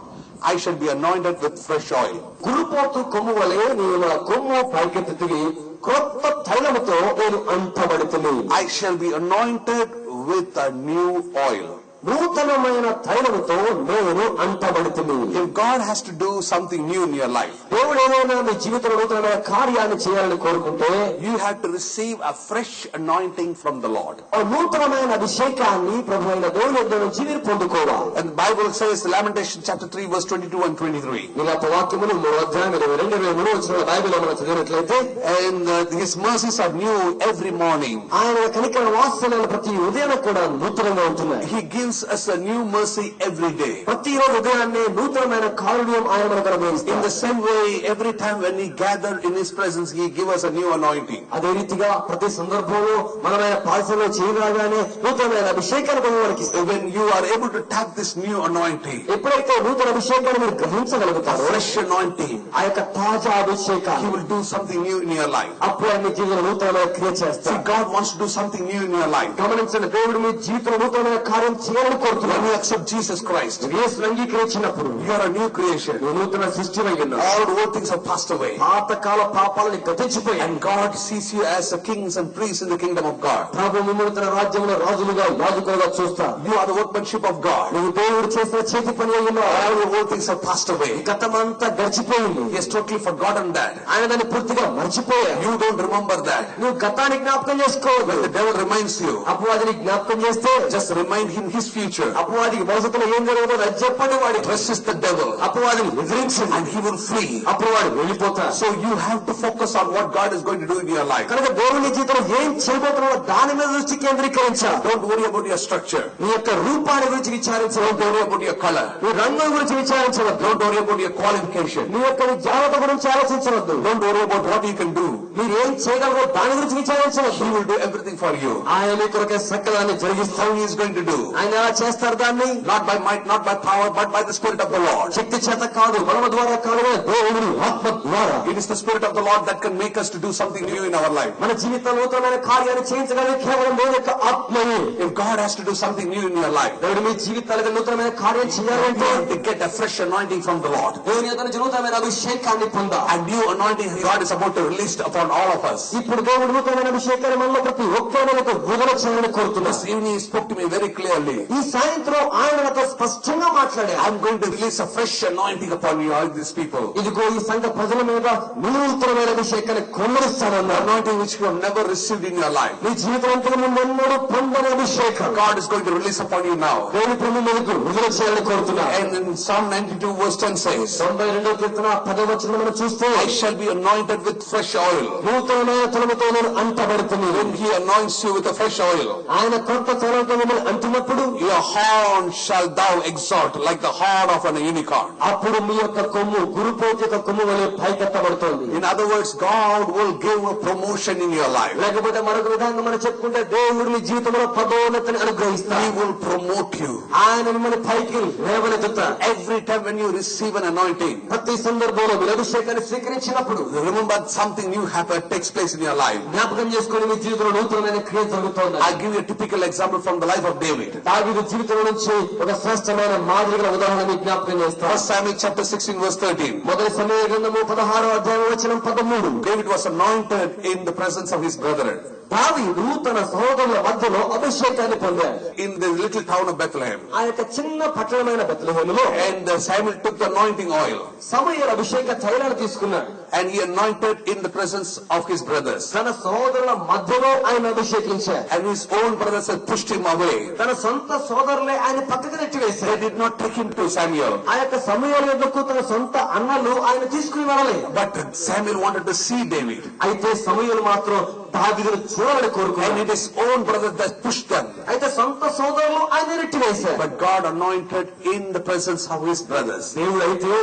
Speaker 1: I shall be anointed with fresh oil.
Speaker 4: గురుపోతు కొమ్ము వలె నీవు నా కొమ్ము పైకెత్తుతివి, క్రొత్త తైలముతో నేను అంటబడితిని.
Speaker 1: I shall be anointed with a new oil.
Speaker 4: నూతనమైన తైలముతో నేను అంటబడితిని.
Speaker 1: If God has to do something new in your life,
Speaker 4: దేవుడు ఏమైనా మీ జీవితంలో నూతనమైన కార్యాన్ని చేయాలని కోరుకుంటే,
Speaker 1: you have to receive a fresh anointing from the Lord.
Speaker 4: ఆ నూతనమైన అభిషేకాన్ని ప్రభువైన దేవుని యొద్ద నుంచి మీరు పొందుకోవాలి.
Speaker 1: And the Bible says, Lamentation chapter 3 verse 22 and 23.
Speaker 4: ఇలాంటి వాక్యములు 3వ అధ్యాయం 22 వచనాల బైబిల్లో మనం చదివినట్లయితే,
Speaker 1: And His mercies are new every morning.
Speaker 4: ఆయన కనికర వాత్సల్యాలు ప్రతి ఉదయం కూడా నూతనంగా ఉంటున్నాయి.
Speaker 1: He gives us a new mercy every day.
Speaker 4: ప్రతి రోజు ఉదయాన్నే నూతనమైన కారుణ్యం ఆయన మనకు
Speaker 1: In
Speaker 4: అనుగ్రహిస్తాడు.
Speaker 1: the same way, every time when we gather in His presence, He gives us a new anointing.
Speaker 4: అదే రీతిగా ప్రతి సందర్భంలో మనమైన పాల్సలో చేయగానే నూతనమైన అభిషేకాన్ని మనకి ఇస్తాడు.
Speaker 1: When you are able to tap this new anointing,
Speaker 4: ఎప్పుడైతే నూతన అభిషేకాన్ని మీరు
Speaker 1: a
Speaker 4: గ్రహించగలుగుతారో,
Speaker 1: fresh anointing,
Speaker 4: ఆ యొక్క తాజా
Speaker 1: He
Speaker 4: అభిషేకాన్ని,
Speaker 1: will do something new in your life.
Speaker 4: అప్పుడు ఆయన మీ జీవితంలో నూతనమైన క్రియ
Speaker 1: See,
Speaker 4: చేస్తాడు.
Speaker 1: God wants to do something new in your life.
Speaker 4: గమనించండి, దేవుడు మీ జీవితంలో నూతనమైన కార్యం చేయాలని
Speaker 1: When
Speaker 4: కోరుతున్నాడు.
Speaker 1: you accept Jesus Christ,
Speaker 4: యేసును అంగీకరించినప్పుడు
Speaker 1: you are a new creation.
Speaker 4: నువ్వు నూతన సృష్టి అయి ఉన్నావు.
Speaker 1: All old things have passed away.
Speaker 4: పాతకాల పాపాలని గతించిపోయాయి.
Speaker 1: And God sees you as a kings and priests in the kingdom of God.
Speaker 4: ప్రభు మిమ్మల్ని తన రాజ్యంలో రాజులుగా యాజకులుగా చూస్తాడు.
Speaker 1: You are the workmanship of God.
Speaker 4: నువ్వు దేవుడు చేసిన చేతి పని అయి ఉన్నావు.
Speaker 1: All the old things have passed away.
Speaker 4: గతమంతా గడిచిపోయింది.
Speaker 1: He has totally forgotten that.
Speaker 4: ఆయన దాన్ని పూర్తిగా మర్చిపోయాడు.
Speaker 1: You don't remember that.
Speaker 4: నువ్వు గతాన్ని జ్ఞాపకం చేసుకోవద్దు.
Speaker 1: When the devil reminds you,
Speaker 4: అపవాదిని జ్ఞాపకం చేస్తే
Speaker 1: just remind him his future.
Speaker 4: అపవాదికి భవిష్యత్తులో ఏం జరుగుతుందో అది చెప్పండి. వాడి
Speaker 1: Resist the devil
Speaker 4: అపవాదిని ఎదిరించండి,
Speaker 1: and he will flee.
Speaker 4: అప్పుడు వాడు వెళ్ళిపోతాడు.
Speaker 1: So you have to focus on what God is going to do in your life.
Speaker 4: కనుక దేవుని జీవితంలో ఏం చేయబోతున్నావో దాని మీద దృష్టి కేంద్రీకరించాలి.
Speaker 1: Don't worry about your structure.
Speaker 4: నీ యొక్క రూపాన్ని గురించి విచారించవద్దు.
Speaker 1: Don't worry about your color.
Speaker 4: నీ రంగుల గురించి విచారించవద్దు.
Speaker 1: Don't worry about your qualification.
Speaker 4: నీ యొక్క విద్యార్హత గురించి ఆలోచించవద్దు.
Speaker 1: Don't worry about what you can do.
Speaker 4: మీరు ఏం చేయగలరో దాని గురించి విచారించవద్దు.
Speaker 1: He will do everything for you.
Speaker 4: ఆయన మీ కొరకే సకలాన్ని జరిగిస్తాడు.
Speaker 1: How He is going to do?
Speaker 4: ఆయన ఎలా చేస్తారు దాన్ని?
Speaker 1: Not by might, not by power, but by the Spirit of the Lord.
Speaker 4: శక్తి చేత కాదు, బలము ద్వారా కాదు, దేవుని ఆత్మ ద్వారా.
Speaker 1: It is the Spirit of the Lord that can make us to do something new in our life.
Speaker 4: మన జీవితంలో నూతనమైన కార్యాన్ని చేయించగలిగే కేవలం దేవుని యొక్క ఆత్మయే.
Speaker 1: If God has to do something new in your life,
Speaker 4: దేవుడు మీ జీవితాలకు నూతనమైన కార్యం
Speaker 1: you
Speaker 4: చేయాలంటే
Speaker 1: have to get a fresh anointing from the Lord.
Speaker 4: దేవుని యొక్క నూతనమైన అభిషేకాన్ని పొందాలి.
Speaker 1: A new anointing God is about to release upon all of us.
Speaker 4: ఇప్పుడు దేవుడు నూతనమైన అభిషేకాన్ని మనలో ప్రతి ఒక్కరికి విడుదల చేయాలని కోరుతున్నారు.
Speaker 1: This evening He spoke to me very clearly.
Speaker 4: ఈ ఈ సాయంత్రం ఆయన నాతో స్పష్టంగా మాట్లాడారు.
Speaker 1: I'm going to release a fresh anointing upon you, all these people.
Speaker 4: ఇదిగో ఈ సంఘ ప్రజల మీద నూతనమైన అభిషేకాన్ని కొమ్మరిస్తానన్నారు.
Speaker 1: Anointing which you have never received in your life.
Speaker 4: నీ జీవితాంతకు ముందు ఎన్నడూ పొందని అభిషేకం
Speaker 1: God is going to release upon you now.
Speaker 4: దేవుని ప్రభు మీదకు విడుదల చేయాలని కోరుతున్నా.
Speaker 1: And in Psalm 92 verse 10 says,
Speaker 4: 92వ కీర్తన 10వ వచనం మనం చూస్తే,
Speaker 1: I shall be anointed with fresh oil.
Speaker 4: నూతనమైన తలముతో నేను అంటబడుతుంది.
Speaker 1: When he anoints you with a fresh oil,
Speaker 4: ఆయన కొత్త తలముతో మిమ్మల్ని అంటున్నప్పుడు
Speaker 1: your horn shall thou exalt like the horn of an unicorn.
Speaker 4: అప్పుడు మీ యొక్క కొమ్ము గురుపోతు యొక్క కొమ్ము వలె పైకెత్తబడుతోంది.
Speaker 1: In other words, God will give a promotion in your life.
Speaker 4: లేకపోతే మరొక విధంగా మనం చెప్పుకుంటే దేవుడు నీ జీవితంలో పదోన్నతిని అనుగ్రహిస్తాడు.
Speaker 1: He will promote you.
Speaker 4: ఆయన మిమ్మల్ని పైకి లేవనెత్తుతాడు.
Speaker 1: Every time when you receive an anointing,
Speaker 4: ప్రతి సందర్భంలో మీరు అభిషేకాన్ని స్వీకరించినప్పుడు
Speaker 1: remember something new takes place in your life.
Speaker 4: జ్ఞాపకం చేసుకుని మీ జీవితంలో నూతనమైన క్రియ జరుగుతోంది.
Speaker 1: I'll give you a typical example from the life of David.
Speaker 4: దావీదు జీవితం నుంచి ఒక శ్రేష్టమైన మాదిరిగా ఉదాహరణ మీకు జ్ఞాపకం చేస్తాను.
Speaker 1: 1 Samuel chapter 16 verse 13.
Speaker 4: మొదటి సమూయేలు గ్రంథము 16వ అధ్యాయం వచనం 13.
Speaker 1: David was anointed in the presence of his brethren
Speaker 4: దావీదు తన సహోదరుల మధ్యలో అభిషేకాన్ని పొందాడు.
Speaker 1: in the little town of Bethlehem.
Speaker 4: ఆ యొక్క చిన్న పట్టణమైన బెత్లెహేములో
Speaker 1: And Samuel took the anointing oil
Speaker 4: సమూయేలు అభిషేక తైలాన్ని తీసుకున్నాడు.
Speaker 1: and he anointed in the presence of his brothers.
Speaker 4: తన సహోదరుల మధ్యలో ఆయన అభిషేకించాడు.
Speaker 1: And his own brothers had pushed him away.
Speaker 4: తన సొంత సోదరులే ఆయన పక్కకు
Speaker 1: They
Speaker 4: నెట్టివేశారు.
Speaker 1: did not take him to Samuel.
Speaker 4: ఆ యొక్క సమూయేలు యొద్దకు తన సొంత అన్నలు ఆయన తీసుకుని వెళ్ళలేదు.
Speaker 1: But Samuel wanted to see David.
Speaker 4: అయితే సమూయేలు మాత్రం దావీదును చూడాలని
Speaker 1: And
Speaker 4: కోరుకున్నాడు.
Speaker 1: it is own brothers that pushed them.
Speaker 4: అయితే సొంత సోదరులు ఆయన నెట్టివేశారు.
Speaker 1: But God anointed in the presence of his brothers.
Speaker 4: దేవుడు అయితే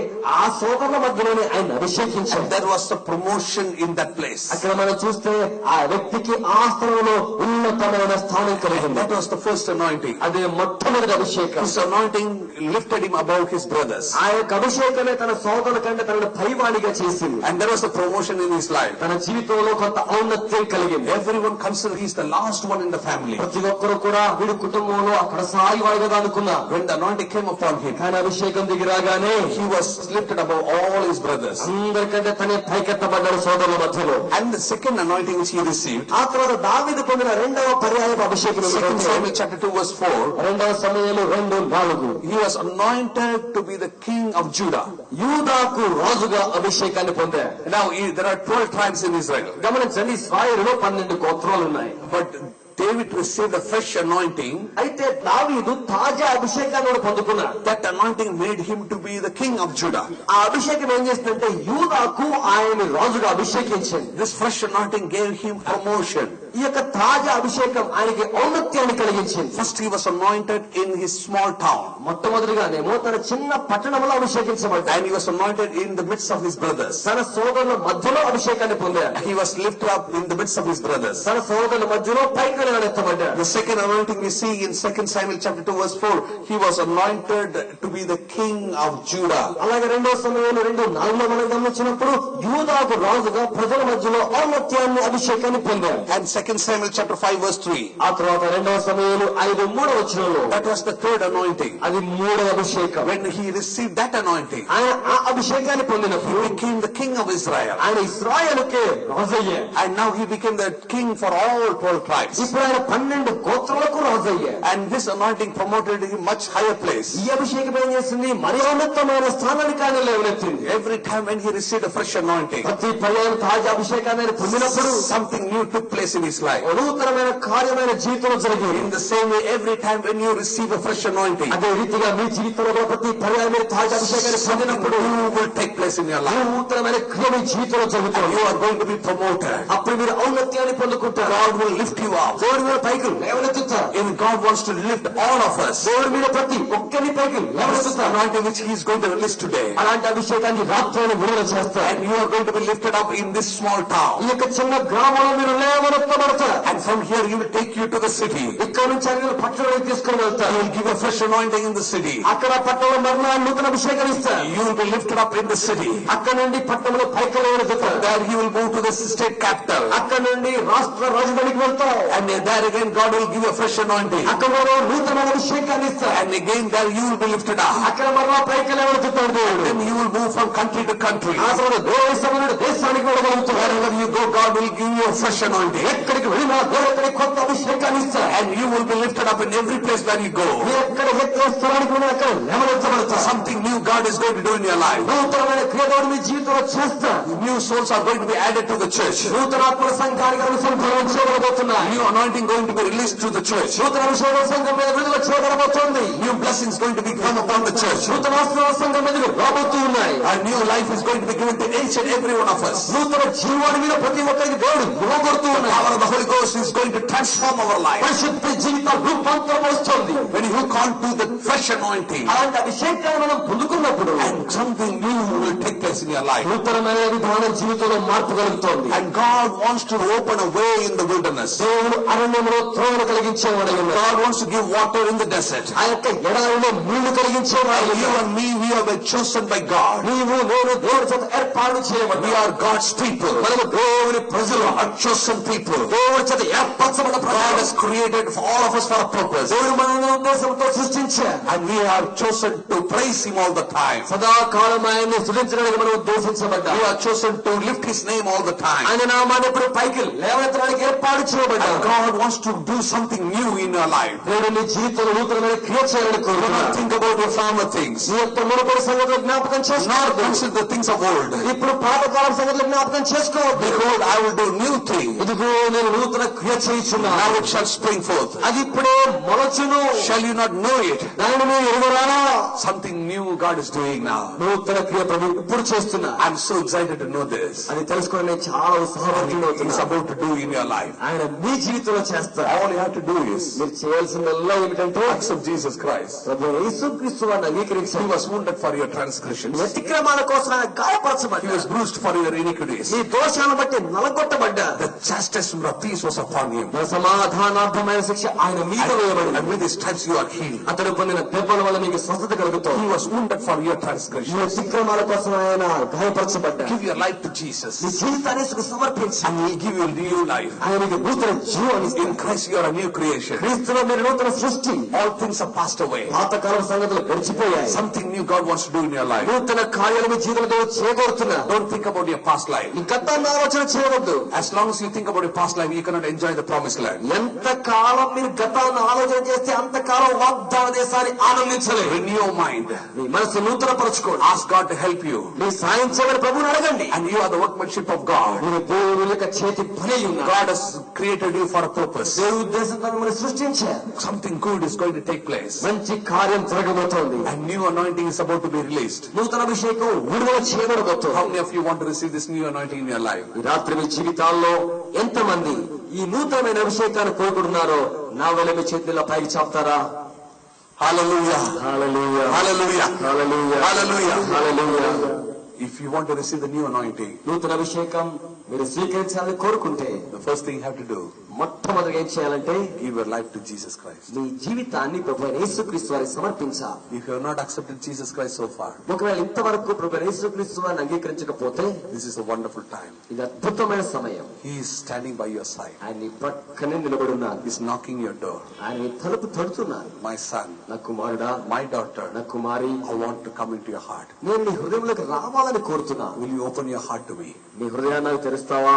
Speaker 4: ఆ సోదరుల మధ్యలోనే ఆయన అభిషేకించాడు.
Speaker 1: And there was a promotion in that place.
Speaker 4: అక్కడ మనం చూస్తే ఆ వ్యక్తికి ఆ స్థలంలో ఉన్నతమైన స్థానం కలిగింది.
Speaker 1: That was the first anointing.
Speaker 4: అదే మొట్టమొదటి అభిషేకం.
Speaker 1: This anointing lifted him above his brothers.
Speaker 4: ఆ యొక్క అభిషేకమే తన సోదరుల కంటే తనను పైవాడిగా చేసింది.
Speaker 1: And there was a promotion in his life.
Speaker 4: తన జీవితంలో కొంత ఔన్నత్యం కలిగింది.
Speaker 1: Everyone considered he's the last one in the family.
Speaker 4: ప్రతి ఒక్కరు కూడా వీడి కుటుంబంలో అక్కడ సాయి వాడిగా అనుకున్నారు.
Speaker 1: When the anointing came upon him,
Speaker 4: కానీ అభిషేకం దిగిరాగానే
Speaker 1: he was lifted above all his brothers.
Speaker 4: అందరికంటే తనే పైకెత్తబడ్డాడు సోదరుల మధ్యలో.
Speaker 1: And the second anointing which he received,
Speaker 4: ఆ తర్వాత దావీదు పొందిన రెండవ పర్యాయపు అభిషేకం
Speaker 1: 2 Samuel chapter 2 verse 4,
Speaker 4: రెండవ సమయంలో 2:4
Speaker 1: he was anointed to be the king of Judah.
Speaker 4: యూదాకు రాజుగా అభిషేకాన్ని పొందాడు.
Speaker 1: Now there are 12 tribes in Israel.
Speaker 4: గమనించండి, ఇశ్రాయేలులో 12 గోత్రాలు ఉన్నాయి.
Speaker 1: But David received a fresh anointing.
Speaker 4: అయితే దావీదు తాజా అభిషేకాన్ని పొందుకున్నాడు.
Speaker 1: That anointing made him to be the king of Judah.
Speaker 4: ఆ అభిషేకం ఏం చేస్తుందంటే యూదాకు ఆయన రాజుగా అభిషేకించింది.
Speaker 1: This fresh anointing gave him promotion.
Speaker 4: ఈ యొక్క తాజా అభిషేకం ఆయనకి ఔన్నత్యాన్ని కలిగించింది.
Speaker 1: First he was anointed in his small town.
Speaker 4: మొట్టమొదటిగానేమో తన చిన్న పట్టణంలో అభిషేకించబడ్డాడు.
Speaker 1: And he was anointed in the midst of his brothers.
Speaker 4: తన సోదరుల మధ్యలో అభిషేకాన్ని పొందాడు.
Speaker 1: He was lifted up in the midst of his brothers.
Speaker 4: తన సోదరుల మధ్యలో పైకి ఎత్తబడ్డాడు.
Speaker 1: The second anointing we see in 2 Samuel chapter 2 verse 4, he was anointed to be the king of Judah.
Speaker 4: అలాగే రెండవ సమయంలో 2:4 మనం గమనించినప్పుడు యూదాకు రాజుగా ప్రజల మధ్యలో ఔన్నత్యాన్ని అభిషేకాన్ని పొందాడు.
Speaker 1: And 2 Samuel chapter 5 verse 3,
Speaker 4: ఆ తర్వాత రెండవ సమయంలో 5:3 వచనంలో
Speaker 1: that was the third anointing.
Speaker 4: అది మూడవ అభిషేకం.
Speaker 1: When he received that anointing,
Speaker 4: ఆయన ఆ అభిషేకాన్ని పొందినప్పుడు
Speaker 1: he became the king of Israel.
Speaker 4: ఆయన ఇశ్రాయేలుకే రాజయ్యాడు.
Speaker 1: And now he became the king for all 12 tribes.
Speaker 4: ఇప్పుడు ఆయన 12 గోత్రాలకు రాజయ్యాడు.
Speaker 1: And this anointing promoted him much higher place.
Speaker 4: ఈ అభిషేకం ఏం చేసింది? మరి ఉన్నతమైన స్థానానికి ఆయన లేవనెత్తింది.
Speaker 1: Every time when he received a fresh anointing,
Speaker 4: ప్రతి పర్యాయం తాజా అభిషేకాన్ని ఆయన పొందినప్పుడు
Speaker 1: something new took place in his life.
Speaker 4: నూతనమైన కార్యమైన జీవితంలో జరిగింది.
Speaker 1: In the same way, every time when you receive a fresh anointing,
Speaker 4: అదే రీతిగా మీ జీవితంలో ప్రతి పర్యాయం మీరు తాజా అభిషేకాన్ని
Speaker 1: something
Speaker 4: పొందినప్పుడు
Speaker 1: new will take place in your life.
Speaker 4: నూతనమైన క్రియ మీ జీవితంలో జరుగుతుంది.
Speaker 1: You are going to be promoted.
Speaker 4: అప్పుడు మీరు ఔన్నత్యాన్ని పొందుకుంటారు.
Speaker 1: God will lift you up.
Speaker 4: దేవుడు మీద పైకి లేవనెత్తుతారు.
Speaker 1: And God wants to lift all of us.
Speaker 4: దేవుడు మీద ప్రతి ఒక్కరి పైకి
Speaker 1: This
Speaker 4: లేవనెత్తుతారు.
Speaker 1: anointing which he is going to release today.
Speaker 4: అలాంటి అభిషేకాన్ని రాత్రి విడుదల చేస్తారు.
Speaker 1: And you are going to be lifted up in this small town.
Speaker 4: ఈ యొక్క చిన్న గ్రామంలో మీరు లేవనెత్తబడతారు.
Speaker 1: And from here he will take you to the city.
Speaker 4: ఇక్కడ నుంచి ఆయన పట్టణానికి తీసుకుని
Speaker 1: He
Speaker 4: వెళ్తారు.
Speaker 1: will give a fresh anointing in the city.
Speaker 4: అక్కడ పట్టణంలో మరణ నూతన అభిషేకాన్ని ఇస్తారు.
Speaker 1: You will be lifted up in the city.
Speaker 4: అక్కడ నుండి పట్టణంలో పైకి లేవనెత్తుతారు.
Speaker 1: There he will move to the state capital.
Speaker 4: అక్కడ నుండి రాష్ట్ర రాజధానికి వెళ్తారు.
Speaker 1: And there again God will give a fresh anointing.
Speaker 4: అక్కడ నూతన అభిషేకాన్ని ఇస్తారు.
Speaker 1: And again there you will be lifted up.
Speaker 4: అక్కడ మరణ పైకి లేవనెత్తుతాడు దేవుడు.
Speaker 1: Then you will move from country to country.
Speaker 4: ఆ తర్వాత దేశం నుండి దేశానికి వెళ్ళగలుగుతారు.
Speaker 1: Wherever you go, God will give you a fresh anointing.
Speaker 4: ఎక్కడ ఎక్కడికి వెళ్ళినా దేవుడికి కొత్త అభిషేకాన్ని ఇస్తారు.
Speaker 1: And you will be lifted up in every place where you go.
Speaker 4: మీరు ఎక్కడ ఎత్తే స్థలానికి వెళ్ళినా అక్కడ లేవనెత్తబడతారు.
Speaker 1: Something new God is going to do in your life.
Speaker 4: నూతనమైన క్రియ దేవుడు మీ జీవితంలో చేస్తారు.
Speaker 1: New souls are going to be added to the church.
Speaker 4: నూతనాత్మల సంఘానికి అనుసంధానం చేయబడబోతున్నాయి.
Speaker 1: New anointing going to be released to the church.
Speaker 4: నూతన అభిషేకం సంఘం మీద విడుదల చేయబడబోతోంది.
Speaker 1: New blessings going to be come upon the church.
Speaker 4: నూతన ఆశీర్వాదాలు సంఘం మీద రాబోతూ ఉన్నాయి.
Speaker 1: A new life is going to be given to each and every one of us.
Speaker 4: నూతన జీవాన్ని మీద ప్రతి ఒక్కరికి దేవుడు ఇవ్వబడుతూ
Speaker 1: The
Speaker 4: ఉన్నాయి.
Speaker 1: power of the Holy Ghost is going to transform our life.
Speaker 4: పరిశుద్ధ జీవిత రూపాంతరం వస్తుంది.
Speaker 1: When you can't do the fresh anointing,
Speaker 4: అలాంటి అభిషేకాన్ని మనం పొందుకున్నప్పుడు
Speaker 1: and something new will take place in your life.
Speaker 4: నూతనమైన విధానం జీవితంలో మార్పు కలుగుతోంది.
Speaker 1: And God wants to open a way in the wilderness.
Speaker 4: దేవుడు అరణ్యంలో త్రోవను కలిగించేవాడు.
Speaker 1: God wants to give water in the desert.
Speaker 4: ఆ యొక్క ఎడారిలో నీళ్లు కలిగించేవాడు.
Speaker 1: You and me, we have been chosen by God.
Speaker 4: నీవు నేను దేవుడి చేత ఏర్పాటు చేయబడి
Speaker 1: We are God's people.
Speaker 4: మనము దేవుని ప్రజలు,
Speaker 1: Are chosen people.
Speaker 4: దేవుడి చేత ఏర్పరచబడిన
Speaker 1: God
Speaker 4: ప్రజలు.
Speaker 1: has created for all of us for a purpose.
Speaker 4: దేవుడు మనల్ని ఉద్దేశంతో సృష్టించారు.
Speaker 1: And we are chosen to praise Him all the time.
Speaker 4: సదాకాలం ఆయన్ని స్తుతించడానికి మనం ఉద్దేశించబడ్డాం.
Speaker 1: We are chosen to lift His name all the time.
Speaker 4: ఆయన నామాన్ని ఇప్పుడు పైకి లేవనెత్తడానికి ఏర్పాటు చేయబడ్డాం.
Speaker 1: And God wants to do something new in your life.
Speaker 4: దేవుడు నీ జీవితంలో నూతనమైన క్రియ చేయాలని
Speaker 1: Do not
Speaker 4: కోరుతున్నాడు.
Speaker 1: think about your former things.
Speaker 4: నీ యొక్క మునుపటి సంగతులు జ్ఞాపకం
Speaker 1: Not
Speaker 4: చేసుకోవద్దు.
Speaker 1: consider the things of old.
Speaker 4: ఇప్పుడు పాతకాలం సంగతులు జ్ఞాపకం చేసుకోవద్దు.
Speaker 1: Behold, I will do new thing.
Speaker 4: ఇదిగో నేను నూతన క్రియ చేయుచున్నాను.
Speaker 1: Now it shall spring forth.
Speaker 4: అది ఇప్పుడే మొలచును.
Speaker 1: Shall you not know it?
Speaker 4: దానిని మీరు ఎరుగరానా?
Speaker 1: Something new God is doing now.
Speaker 4: నూతన క్రియ ప్రభు ఇప్పుడు చేస్తున్నా.
Speaker 1: I'm so excited to know this.
Speaker 4: అది తెలుసుకొని నేను చాలా
Speaker 1: He's
Speaker 4: ఉత్సాహపడుతున్నా.
Speaker 1: about to do in your life.
Speaker 4: ఆయన మీ జీవితంలో చేస్తారు.
Speaker 1: All you have to do is
Speaker 4: మీరు చేయాల్సిందల్లా ఏమిటంటే
Speaker 1: accept Jesus Christ.
Speaker 4: ప్రభు యేసుక్రీస్తు వారిని
Speaker 1: He
Speaker 4: అంగీకరించాలి.
Speaker 1: was wounded for your transgressions.
Speaker 4: మీ అతిక్రమాల కోసం ఆయన
Speaker 1: He
Speaker 4: గాయపరచబడ్డాడు.
Speaker 1: was bruised for your iniquities.
Speaker 4: మీ దోషాలను బట్టి నలగొట్టబడ్డాడు.
Speaker 1: The chastisement of peace was upon him.
Speaker 4: మన సమాధానార్థమైన శిక్ష ఆయన మీద వేయబడింది.
Speaker 1: And with his stripes you are healed.
Speaker 4: అతడు పొందిన దెబ్బల వల్ల మీకు స్వస్థత కలుగుతుంది.
Speaker 1: He was wounded for your
Speaker 4: me
Speaker 1: transgressions.
Speaker 4: అతిక్రమాల కోసం ఆయన గాయపరచబడ్డాడు.
Speaker 1: Give your life to Jesus.
Speaker 4: మీ జీవితాన్ని యేసుకు సమర్పించి
Speaker 1: And He'll give you a new life.
Speaker 4: ఆయన మీకు నూతన జీవాన్ని ఇస్తాడు.
Speaker 1: In Christ you are a new creation.
Speaker 4: క్రీస్తులో మీరు నూతన సృష్టి.
Speaker 1: All things are passed away.
Speaker 4: పాతకాలం సంగతులు గడిచిపోయాయి.
Speaker 1: Something new God wants to do in your life.
Speaker 4: నూతన కార్యాలు మీ జీవితంలో చేయగోరుతున్నారు.
Speaker 1: Don't think about your past life.
Speaker 4: ఈ గతాన్ని ఆలోచన చేయవద్దు.
Speaker 1: As long as you think about your past life, you cannot enjoy the promised land.
Speaker 4: ఎంతకాలం మీరు గతాన్ని ఆలోచన చేస్తే అంతకాలం వాగ్దాన దేశాన్ని ఆనందించలేదు.
Speaker 1: Renew your mind.
Speaker 4: మీ మనసు నూతన పరచుకోండి.
Speaker 1: Ask God to help you.
Speaker 4: మీ సాయం చేయమని ప్రభువుని అడగండి.
Speaker 1: And you are the workmanship of God.
Speaker 4: మీరు దేవుని యొక్క చేతి పని ఉన్నారు.
Speaker 1: God has created you for a purpose.
Speaker 4: దేవుని ఉద్దేశంతో మిమ్మల్ని సృష్టించారు.
Speaker 1: Something good is going to take place.
Speaker 4: మంచి కార్యం జరగబోతోంది.
Speaker 1: And new anointing is about to be released.
Speaker 4: నూతన అభిషేకం విడుదల చేయబడబోతోంది.
Speaker 1: How many of you want to receive this new anointing in your life?
Speaker 4: ఈ రాత్రి మీ జీవితాల్లో ఎంతమంది ఈ నూతనమైన అభిషేకాన్ని కోరుకుంటున్నారో నా వల్ల మీ చేతుల్లో పైకి చాపుతారా?
Speaker 1: Hallelujah.
Speaker 4: Hallelujah,
Speaker 1: Hallelujah.
Speaker 4: Hallelujah,
Speaker 1: Hallelujah.
Speaker 4: Hallelujah.
Speaker 1: If you want to receive the new anointing,
Speaker 4: నూతన అభిషేకం మీరు స్వీకరించాలని కోరుకుంటే
Speaker 1: the first thing you have to do,
Speaker 4: మొట్టమొదటిగా ఏం చేయాలంటే
Speaker 1: give your life to Jesus Christ.
Speaker 4: మీ జీవితాన్ని ప్రభువైన యేసుక్రీస్తు వారికి సమర్పించాలి.
Speaker 1: If you have not accepted Jesus Christ so far,
Speaker 4: ఒకవేళ ఇంతవరకు ప్రభువైన యేసుక్రీస్తు వారిని అంగీకరించకపోతే
Speaker 1: this is a wonderful time.
Speaker 4: ఇది అద్భుతమైన సమయం.
Speaker 1: He is standing by your side.
Speaker 4: ఆయన నీ పక్కనే నిలబడి ఉన్నారు.
Speaker 1: He is knocking your door.
Speaker 4: ఆయన నీ తలుపు తడుతున్నారు.
Speaker 1: My son,
Speaker 4: నా కుమారుడా,
Speaker 1: my daughter,
Speaker 4: నా కుమారి,
Speaker 1: I want to come into your heart.
Speaker 4: నేను నీ హృదయంలోకి రావాలని కోరుతున్నా.
Speaker 1: Will you open your heart to me?
Speaker 4: నీ హృదయాన్ని నాకు తెరుస్తావా?